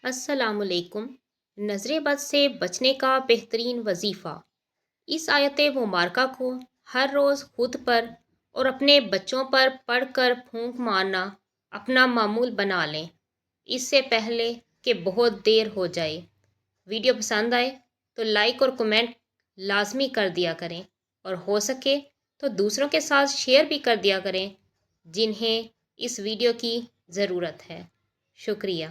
السلام علیکم۔ نظر بد سے بچنے کا بہترین وظیفہ۔ اس آیت مبارکہ کو ہر روز خود پر اور اپنے بچوں پر پڑھ کر پھونک مارنا اپنا معمول بنا لیں، اس سے پہلے کہ بہت دیر ہو جائے۔ ویڈیو پسند آئے تو لائک اور کمنٹ لازمی کر دیا کریں، اور ہو سکے تو دوسروں کے ساتھ شیئر بھی کر دیا کریں جنہیں اس ویڈیو کی ضرورت ہے۔ شکریہ۔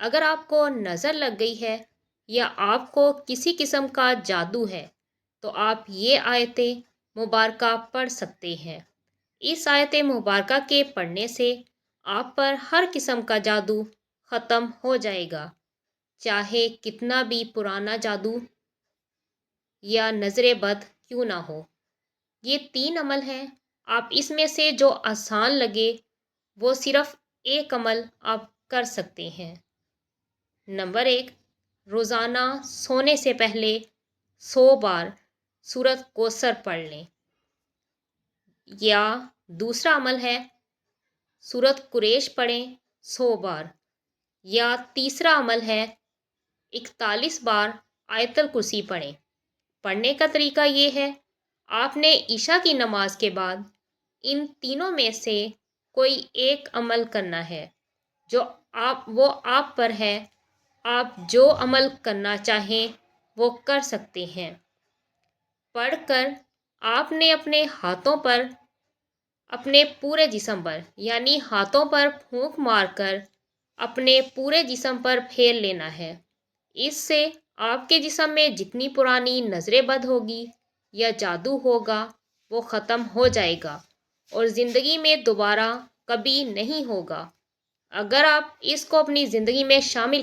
اگر آپ کو نظر لگ گئی ہے یا آپ کو کسی قسم کا جادو ہے تو آپ یہ آیت مبارکہ پڑھ سکتے ہیں۔ اس آیت مبارکہ کے پڑھنے سے آپ پر ہر قسم کا جادو ختم ہو جائے گا، چاہے کتنا بھی پرانا جادو یا نظر بد کیوں نہ ہو۔ یہ 3 عمل ہیں، آپ اس میں سے جو آسان لگے وہ صرف ایک عمل آپ کر سکتے ہیں۔ نمبر 1، روزانہ سونے سے پہلے 100 بار سورۃ کوثر پڑھ لیں۔ یا دوسرا عمل ہے سورۃ قریش پڑھیں 100 بار۔ یا تیسرا عمل ہے 41 بار آیت الکرسی پڑھیں۔ پڑھنے کا طریقہ یہ ہے، آپ نے عشاء کی نماز کے بعد ان تینوں میں سے کوئی ایک عمل کرنا ہے، وہ آپ پر ہے۔ آپ جو عمل کرنا چاہیں وہ کر سکتے ہیں۔ پڑھ کر آپ نے اپنے ہاتھوں پر، اپنے پورے جسم پر، یعنی ہاتھوں پر پھونک مار کر اپنے پورے جسم پر پھیر لینا ہے۔ اس سے آپ کے جسم میں جتنی پرانی نظر بد ہوگی یا جادو ہوگا وہ ختم ہو جائے گا اور زندگی میں دوبارہ کبھی نہیں ہوگا۔ اگر آپ اس کو اپنی زندگی میں شامل